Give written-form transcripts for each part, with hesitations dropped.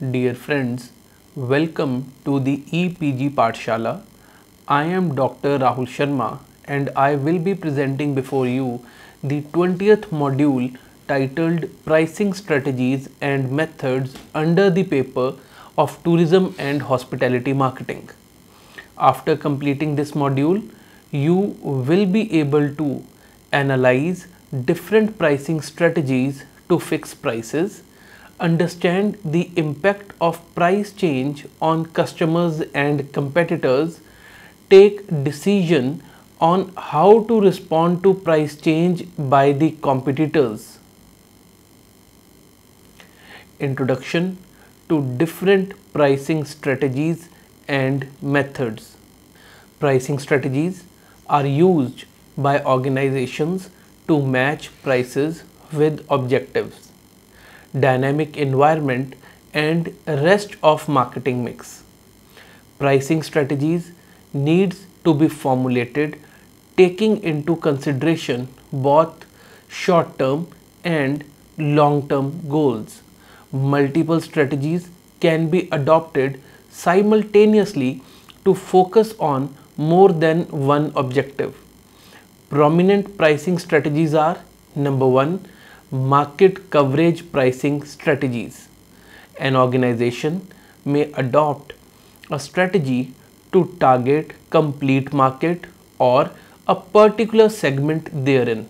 Dear friends, welcome to the EPG Pathshala. I am Dr. Rahul Sharma and I will be presenting before you the 20th module titled Pricing Strategies and Methods under the paper of Tourism and Hospitality Marketing. After completing this module, you will be able to analyze different pricing strategies to fix prices, understand the impact of price change on customers and competitors, take decision on how to respond to price change by the competitors. Introduction to different pricing strategies and methods. Pricing strategies are used by organizations to match prices with objectives, dynamic environment and rest of marketing mix. Pricing strategies needs to be formulated taking into consideration both short-term and long-term goals. Multiple strategies can be adopted simultaneously to focus on more than one objective. Prominent pricing strategies are: number 1, market coverage pricing strategies. An organization may adopt a strategy to target complete market or a particular segment therein.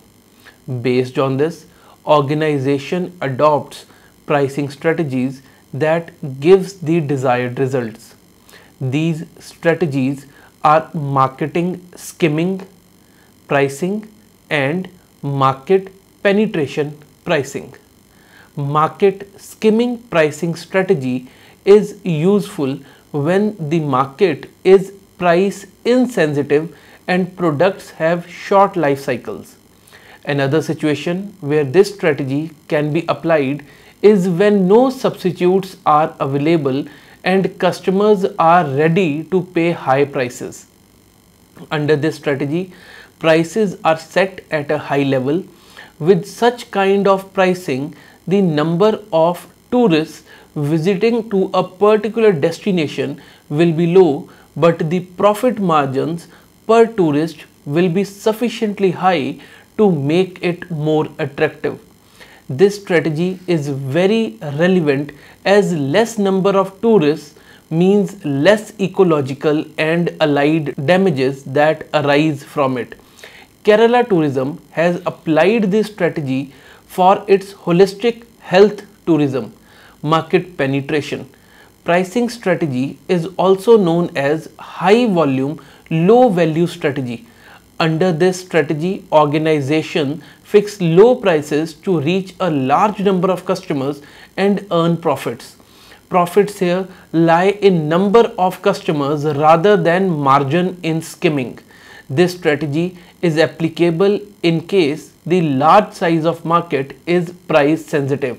Based on this, organization adopts pricing strategies that gives the desired results. These strategies are marketing skimming pricing and market penetration pricing. Market skimming pricing strategy is useful when the market is price insensitive and products have short life cycles. Another situation where this strategy can be applied is when no substitutes are available and customers are ready to pay high prices. Under this strategy, prices are set at a high level. With such kind of pricing, the number of tourists visiting to a particular destination will be low, but the profit margins per tourist will be sufficiently high to make it more attractive. This strategy is very relevant as less number of tourists means less ecological and allied damages that arise from it. Kerala Tourism has applied this strategy for its holistic health tourism. Market penetration pricing strategy is also known as high volume low value strategy. Under this strategy, organizations fix low prices to reach a large number of customers and earn profits. Profits here lie in number of customers rather than margin in skimming. This strategy is applicable in case the large size of market is price sensitive.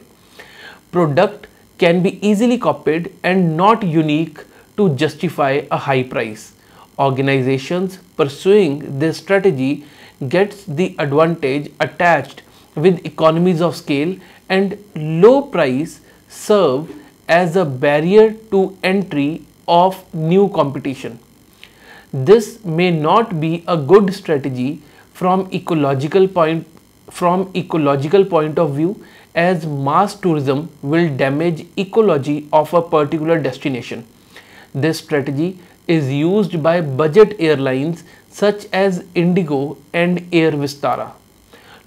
Product can be easily copied and not unique to justify a high price. Organizations pursuing this strategy gets the advantage attached with economies of scale, and low price serve as a barrier to entry of new competition. This may not be a good strategy from ecological point of view, as mass tourism will damage ecology of a particular destination. This strategy is used by budget airlines such as Indigo and Air Vistara.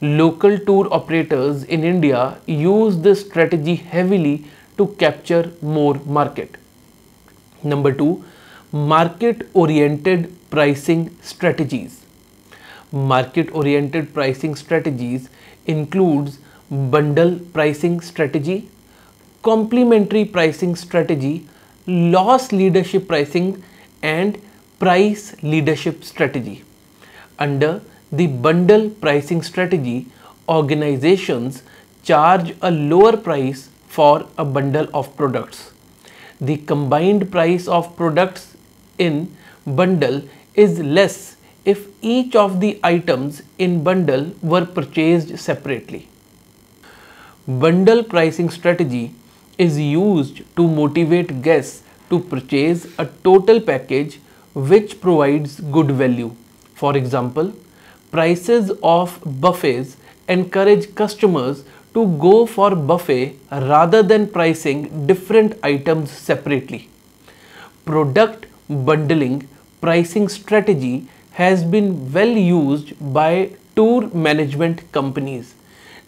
Local tour operators in India use this strategy heavily to capture more market. Number 2, market oriented pricing strategies. Market oriented pricing strategies includes bundle pricing strategy, complementary pricing strategy, loss leadership pricing and price leadership strategy. Under the bundle pricing strategy, organizations charge a lower price for a bundle of products. The combined price of products in bundle is less if each of the items in bundle were purchased separately. Bundle pricing strategy is used to motivate guests to purchase a total package which provides good value. For example, prices of buffets encourage customers to go for buffet rather than pricing different items separately. Product bundling pricing strategy has been well used by tour management companies.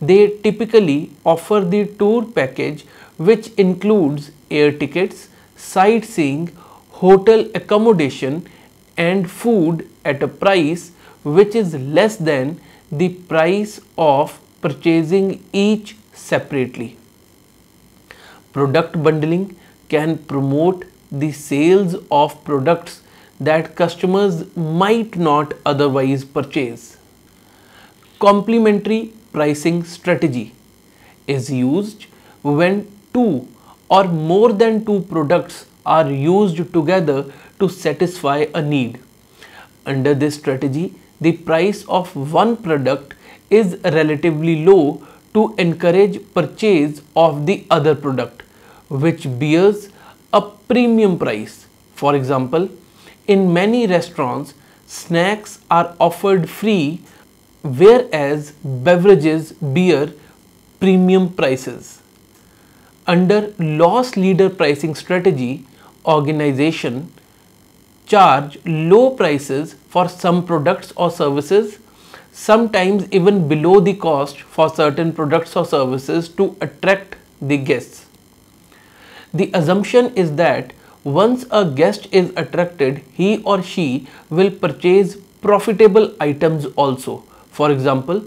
They typically offer the tour package which includes air tickets, sightseeing, hotel accommodation and food at a price which is less than the price of purchasing each separately. Product bundling can promote the sales of products that customers might not otherwise purchase. Complementary pricing strategy is used when two or more than two products are used together to satisfy a need. Under this strategy, the price of one product is relatively low to encourage purchase of the other product, which bears a premium price. For example, in many restaurants, snacks are offered free, whereas beverages bear premium prices. Under loss leader pricing strategy, organization charge low prices for some products or services, sometimes even below the cost for certain products or services to attract the guests. The assumption is that once a guest is attracted, he or she will purchase profitable items also. For example,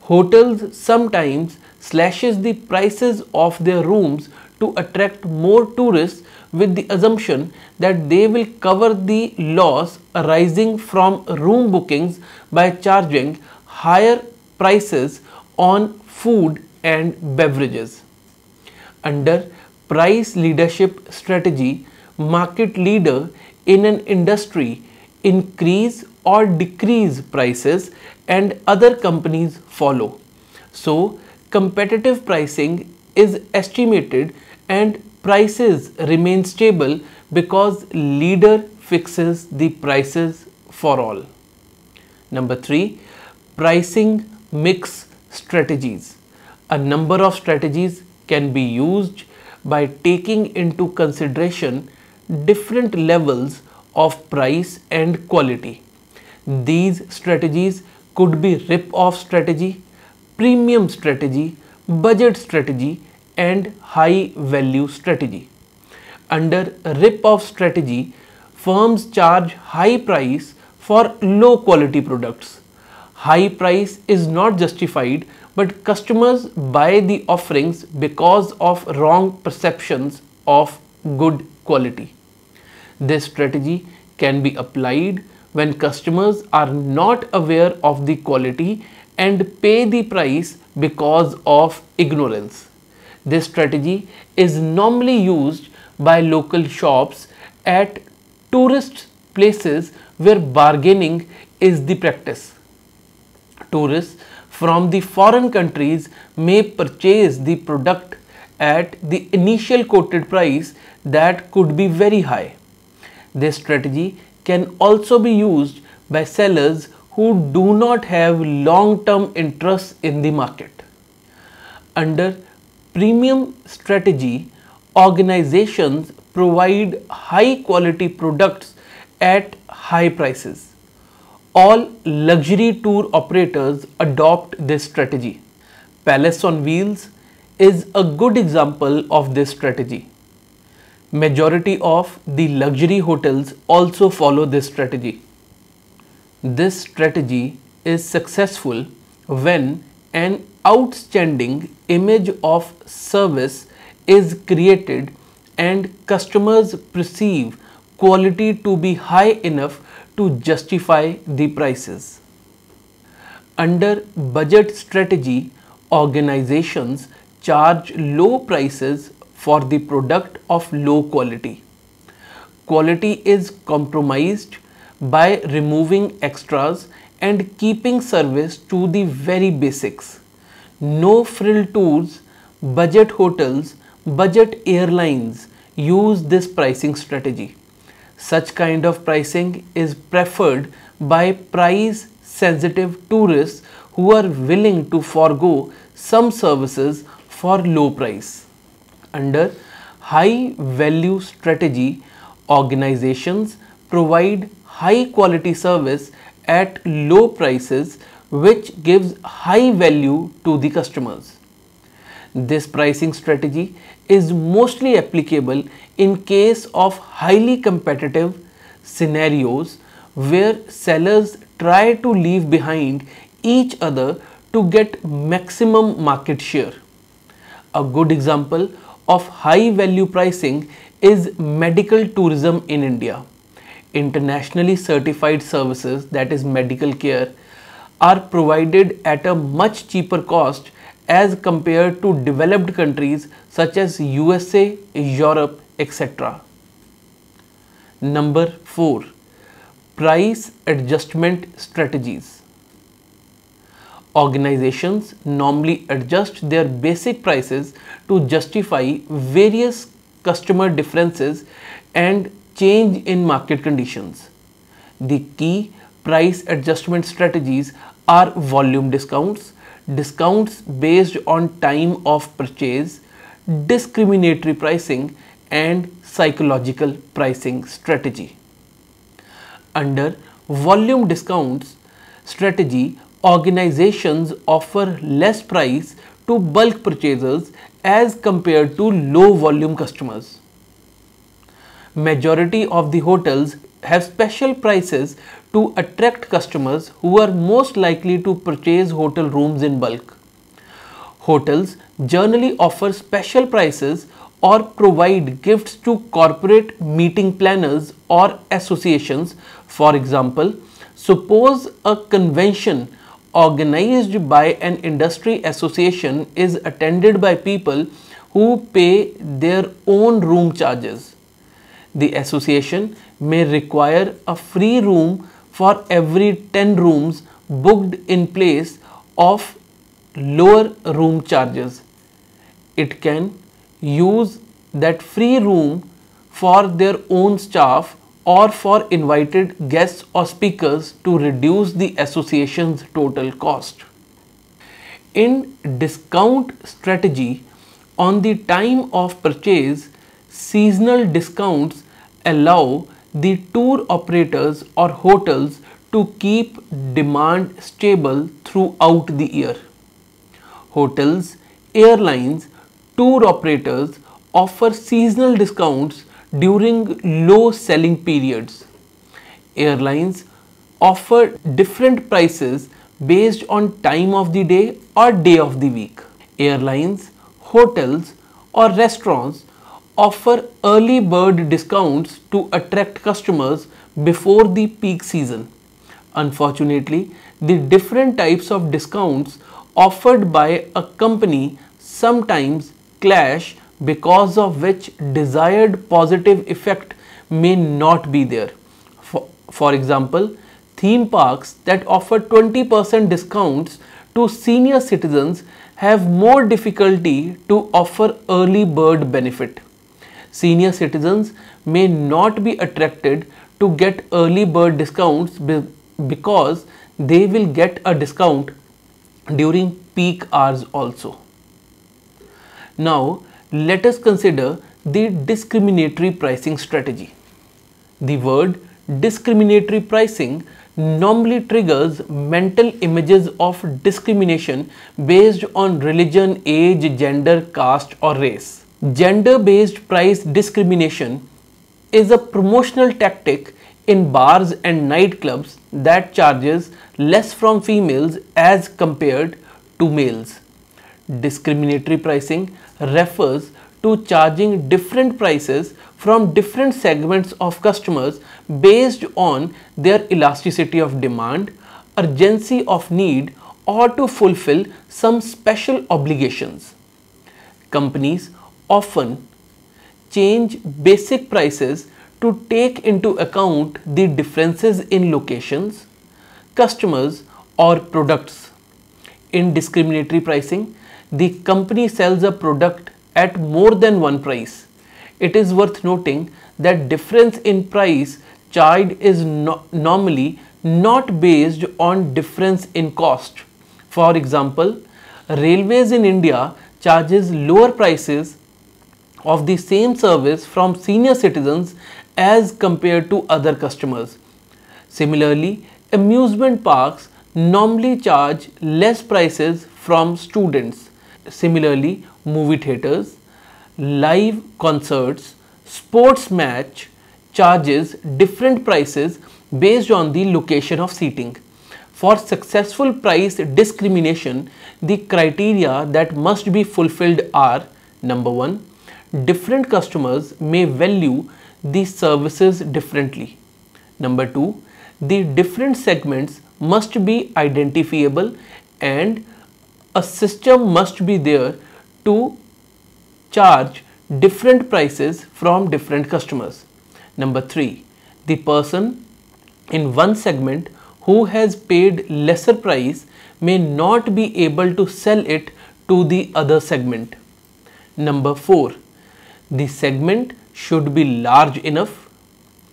hotels sometimes slashes the prices of their rooms to attract more tourists with the assumption that they will cover the loss arising from room bookings by charging higher prices on food and beverages. Under price leadership strategy, market leader in an industry increase or decrease prices and other companies follow. So, competitive pricing is estimated and prices remain stable because leader fixes the prices for all. Number 3, pricing mix strategies. A number of strategies can be used by taking into consideration different levels of price and quality. These strategies could be rip-off strategy, premium strategy, budget strategy and high value strategy. Under rip-off strategy, firms charge high price for low quality products. High price is not justified, but customers buy the offerings because of wrong perceptions of good quality. This strategy can be applied when customers are not aware of the quality and pay the price because of ignorance. This strategy is normally used by local shops at tourist places where bargaining is the practice. Tourists from the foreign countries may purchase the product at the initial quoted price that could be very high. This strategy can also be used by sellers who do not have long-term interests in the market. Under premium strategy, organizations provide high quality products at high prices. All luxury tour operators adopt this strategy. Palace on Wheels is a good example of this strategy. Majority of the luxury hotels also follow this strategy. This strategy is successful when an outstanding image of service is created and customers perceive quality to be high enough to justify the prices. Under budget strategy, organizations charge low prices for the product of low quality. Quality is compromised by removing extras and keeping service to the very basics. No frill tours, budget hotels Budget airlines use this pricing strategy. Such kind of pricing is preferred by price sensitive tourists who are willing to forego some services for low price. Under high value strategy, organizations provide high quality service at low prices, which gives high value to the customers. This pricing strategy is mostly applicable in case of highly competitive scenarios where sellers try to leave behind each other to get maximum market share. A good example of high value pricing is medical tourism in India. Internationally certified services, that is medical care, are provided at a much cheaper cost as compared to developed countries such as USA, Europe, etc. Number 4. Price adjustment strategies. Organizations normally adjust their basic prices to justify various customer differences and change in market conditions. The key price adjustment strategies are volume discounts, discounts based on time of purchase, discriminatory pricing, and psychological pricing strategy. Under volume discounts strategy, organizations offer less price to bulk purchasers as compared to low volume customers. Majority of the hotels have special prices to attract customers who are most likely to purchase hotel rooms in bulk. Hotels generally offer special prices or provide gifts to corporate meeting planners or associations. For example, suppose a convention organized by an industry association is attended by people who pay their own room charges. The association may require a free room for every 10 rooms booked in place of lower room charges. It can use that free room for their own staff or for invited guests or speakers to reduce the association's total cost. In discount strategy, on the time of purchase, seasonal discounts allow the tour operators or hotels to keep demand stable throughout the year. Hotels, airlines, tour operators offer seasonal discounts during low selling periods. Airlines offer different prices based on time of the day or day of the week. Airlines, hotels, or restaurants offer early bird discounts to attract customers before the peak season. Unfortunately, the different types of discounts offered by a company sometimes clash, because of which desired positive effect may not be there. For example, theme parks that offer 20% discounts to senior citizens have more difficulty to offer early bird benefit. Senior citizens may not be attracted to get early bird discounts because they will get a discount during peak hours also. Now, let us consider the discriminatory pricing strategy. The word discriminatory pricing normally triggers mental images of discrimination based on religion, age, gender, caste, or race. Gender-based price discrimination is a promotional tactic in bars and nightclubs that charges less from females as compared to males. Discriminatory pricing refers to charging different prices from different segments of customers based on their elasticity of demand, urgency of need, or to fulfill some special obligations. Companies often change basic prices to take into account the differences in locations, customers, or products. In discriminatory pricing, the company sells a product at more than one price. It is worth noting that difference in price charged is normally not based on difference in cost. For example, railways in India charges lower prices of the same service from senior citizens as compared to other customers. Similarly, amusement parks normally charge less prices from students. Similarly, movie theaters, live concerts, sports match charges different prices based on the location of seating. For successful price discrimination, the criteria that must be fulfilled are: number 1, different customers may value the services differently. Number 2, the different segments must be identifiable and a system must be there to charge different prices from different customers. Number 3, the person in one segment who has paid lesser price may not be able to sell it to the other segment. Number 4, the segment should be large enough.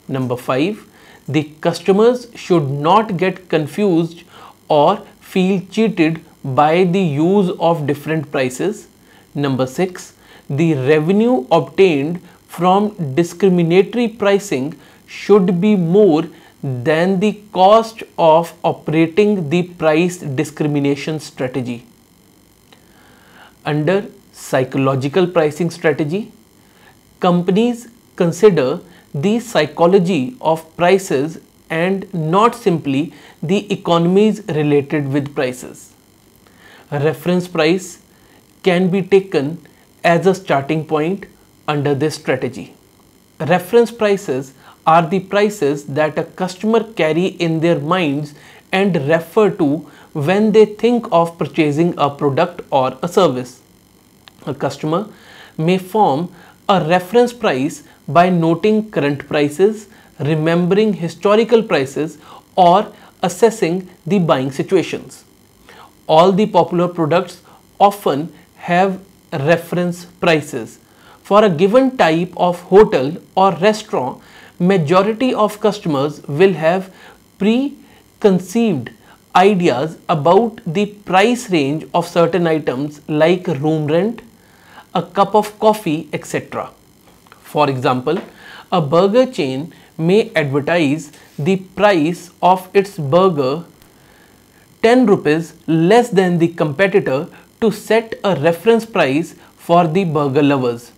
Number 5, the customers should not get confused or feel cheated by the use of different prices. Number 6, the revenue obtained from discriminatory pricing should be more than the cost of operating the price discrimination strategy. Under psychological pricing strategy, companies consider the psychology of prices and not simply the economies related with prices. A reference price can be taken as a starting point under this strategy. Reference prices are the prices that a customer carry in their minds and refer to when they think of purchasing a product or a service. A customer may form a reference price by noting current prices, remembering historical prices, or assessing the buying situations. All the popular products often have reference prices. For a given type of hotel or restaurant, majority of customers will have preconceived ideas about the price range of certain items like room rent, a cup of coffee, etc. For example, a burger chain may advertise the price of its burger 10 rupees less than the competitor to set a reference price for the burger lovers.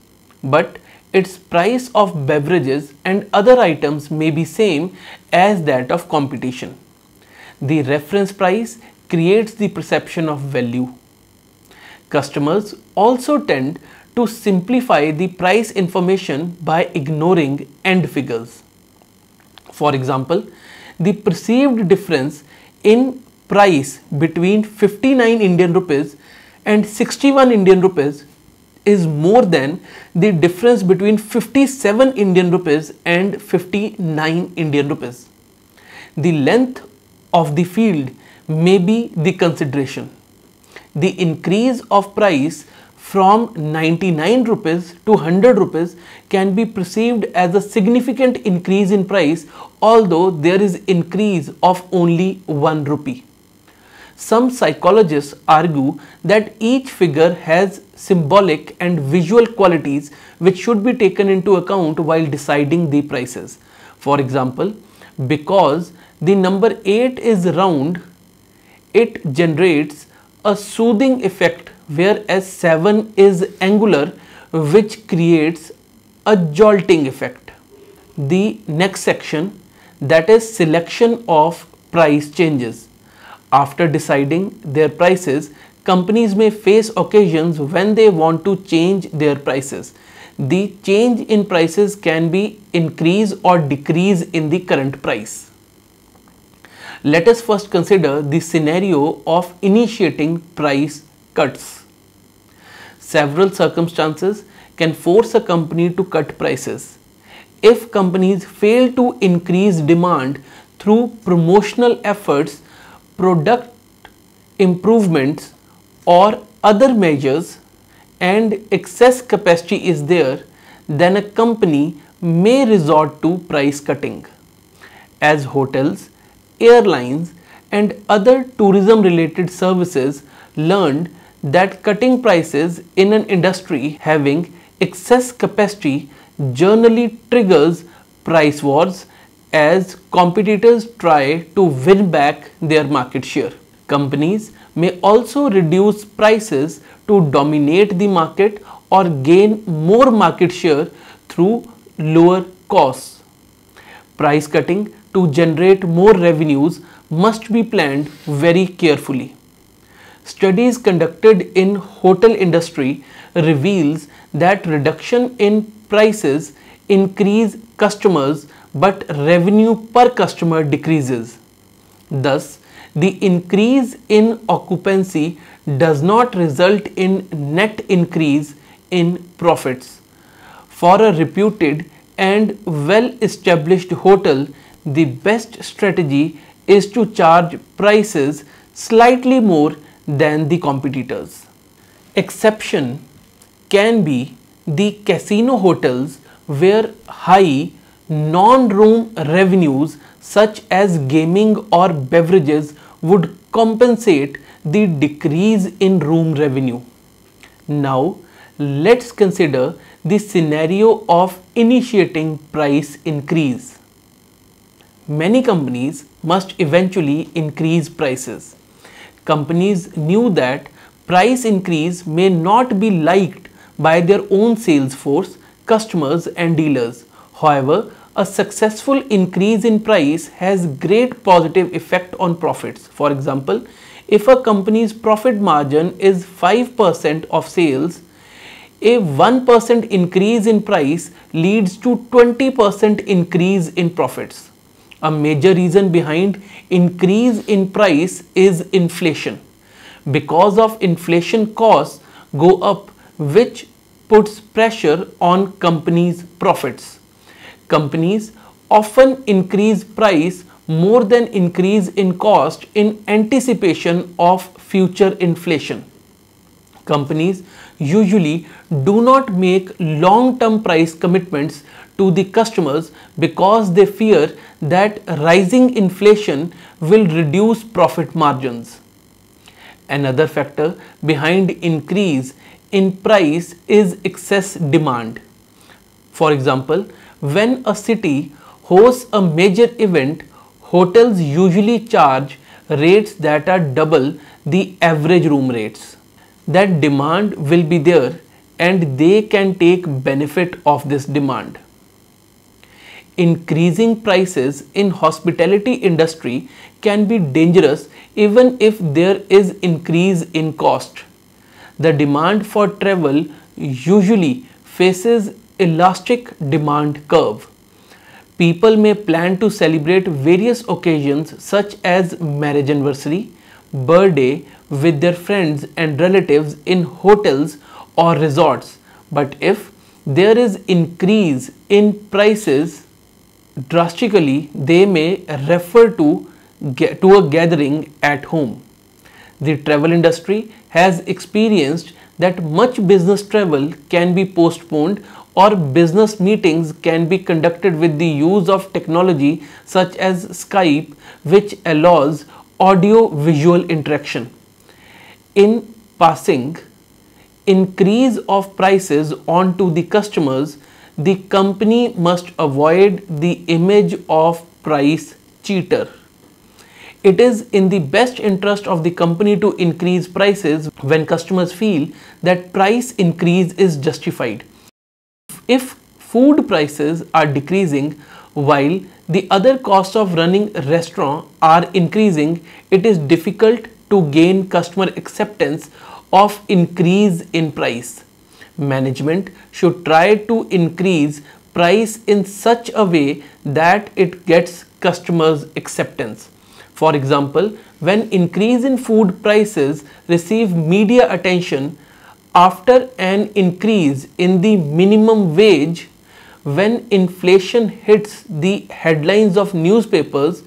But its price of beverages and other items may be same as that of competition. The reference price creates the perception of value. Customers also tend to simplify the price information by ignoring end figures. For example, the perceived difference in price between 59 Indian rupees and 61 Indian rupees is more than the difference between 57 Indian rupees and 59 Indian rupees. The length of the field may be the consideration. The increase of price from 99 rupees to 100 rupees can be perceived as a significant increase in price, although there is increase of only 1 rupee. Some psychologists argue that each figure has symbolic and visual qualities which should be taken into account while deciding the prices. For example, because the number 8 is round, it generates a soothing effect, whereas 7 is angular, which creates a jolting effect. The next section, that is selection of price changes. After deciding their prices, companies may face occasions when they want to change their prices. The change in prices can be increase or decrease in the current price. Let us first consider the scenario of initiating price cuts. Several circumstances can force a company to cut prices. If companies fail to increase demand through promotional efforts, product improvements, or other measures, and excess capacity is there, then a company may resort to price cutting. As hotels, airlines, and other tourism related services learned that cutting prices in an industry having excess capacity generally triggers price wars as competitors try to win back their market share. Companies may also reduce prices to dominate the market or gain more market share through lower costs. Price cutting to generate more revenues must be planned very carefully. Studies conducted in hotel industry reveals that reduction in prices increase customers but revenue per customer decreases. Thus, the increase in occupancy does not result in net increase in profits. For a reputed and well-established hotel, the best strategy is to charge prices slightly more than the competitors. Exception can be the casino hotels where high non-room revenues such as gaming or beverages would compensate the decrease in room revenue. Now, let's consider the scenario of initiating price increase. Many companies must eventually increase prices. Companies knew that price increase may not be liked by their own sales force, customers and dealers. However, a successful increase in price has great positive effect on profits. For example, if a company's profit margin is 5% of sales, a 1% increase in price leads to 20% increase in profits. A major reason behind increase in price is inflation. Because of inflation, costs go up, which puts pressure on companies' profits. Companies often increase price more than increase in cost in anticipation of future inflation. Companies usually do not make long-term price commitments to the customers because they fear that rising inflation will reduce profit margins. Another factor behind increase in price is excess demand. For example, when a city hosts a major event, hotels usually charge rates that are double the average room rates. That demand will be there and they can take benefit of this demand. Increasing prices in hospitality industry can be dangerous even if there is increase in cost. The demand for travel usually faces elastic demand curve. People may plan to celebrate various occasions such as marriage anniversary, birthday with their friends and relatives in hotels or resorts. But if there is increase in prices drastically, they may refer to a gathering at home. The travel industry has experienced that much business travel can be postponed or business meetings can be conducted with the use of technology such as Skype, which allows audio-visual interaction. In passing increase of prices onto the customers, the company must avoid the image of price cheater. It is in the best interest of the company to increase prices when customers feel that price increase is justified. If food prices are decreasing while the other costs of running a restaurant are increasing, it is difficult to gain customer acceptance of increase in price. Management should try to increase price in such a way that it gets customers' acceptance. For example, when increase in food prices receive media attention after an increase in the minimum wage, when inflation hits the headlines of newspapers,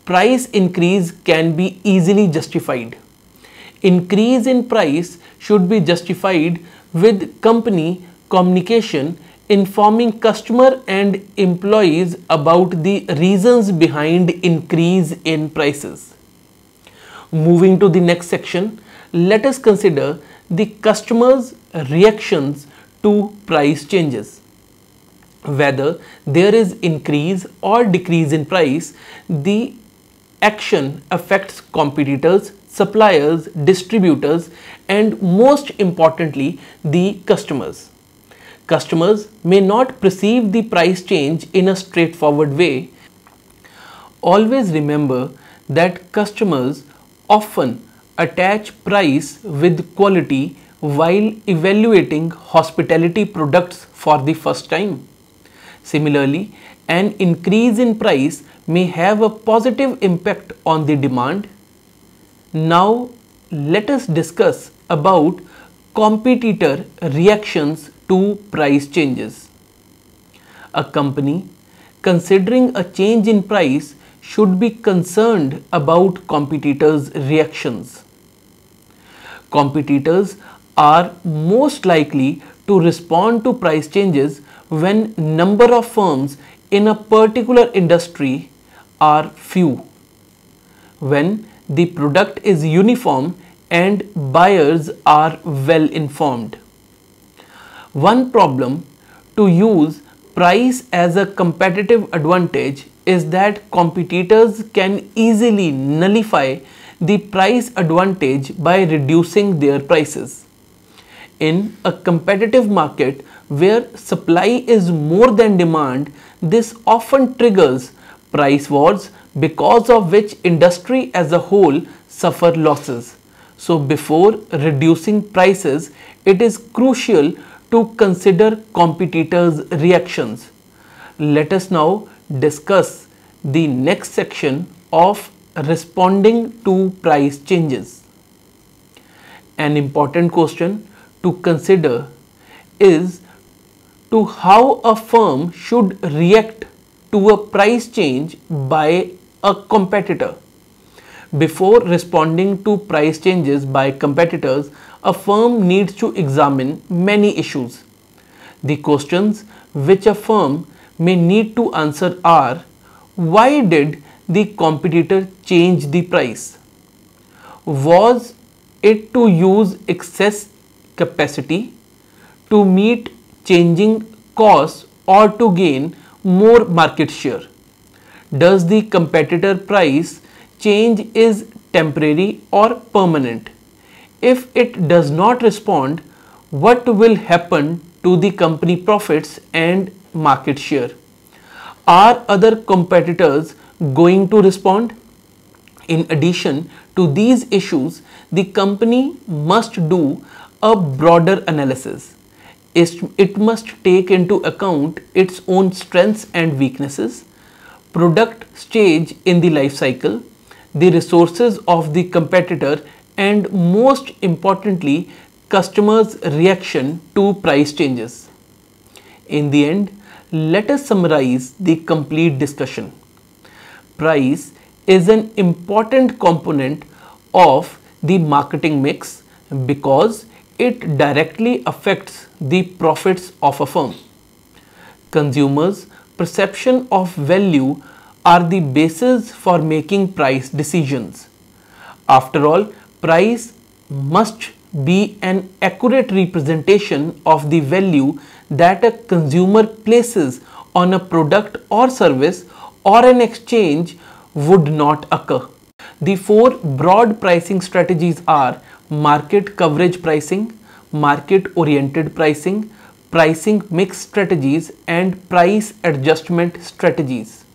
price increase can be easily justified. Increase in price should be justified with company communication informing customer and employees about the reasons behind increase in prices. Moving to the next section, let us consider the customer's reactions to price changes. Whether there is increase or decrease in price, the action affects competitors, suppliers, distributors, and most importantly, the customers. Customers may not perceive the price change in a straightforward way. Always remember that customers often attach price with quality while evaluating hospitality products for the first time. Similarly, an increase in price may have a positive impact on the demand. Now, let us discuss about competitor reactions to price changes. A company considering a change in price should be concerned about competitors' reactions. Competitors are most likely to respond to price changes when number of firms in a particular industry are few, when the product is uniform and buyers are well informed. One problem to use price as a competitive advantage is that competitors can easily nullify the price advantage by reducing their prices. In a competitive market where supply is more than demand, this often triggers price wars, because of which industry as a whole suffer losses. So before reducing prices, it is crucial to consider competitors' reactions. Let us now discuss the next section of responding to price changes. An important question to consider is to how a firm should react to a price change by a competitor. Before responding to price changes by competitors, a firm needs to examine many issues. The questions which a firm may need to answer are: why did the competitor change the price? Was it to use excess capacity, to meet changing costs, or to gain more market share? Does the competitor price change is temporary or permanent? If it does not respond, what will happen to the company profits and market share? Are other competitors going to respond? In addition to these issues, the company must do a broader analysis. It must take into account its own strengths and weaknesses, product stage in the life cycle, the resources of the competitor, and most importantly, customers' reaction to price changes. In the end, let us summarize the complete discussion. Price is an important component of the marketing mix because it directly affects the profits of a firm. Consumers' perception of value are the basis for making price decisions. After all, price must be an accurate representation of the value that a consumer places on a product or service, or an exchange would not occur. The four broad pricing strategies are market coverage pricing, market oriented pricing, pricing mix strategies, and price adjustment strategies,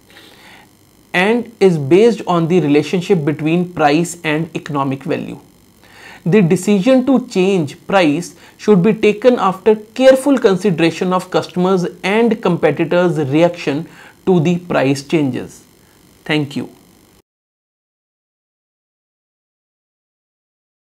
and is based on the relationship between price and economic value. The decision to change price should be taken after careful consideration of customers and competitors' reaction to the price changes. Thank you.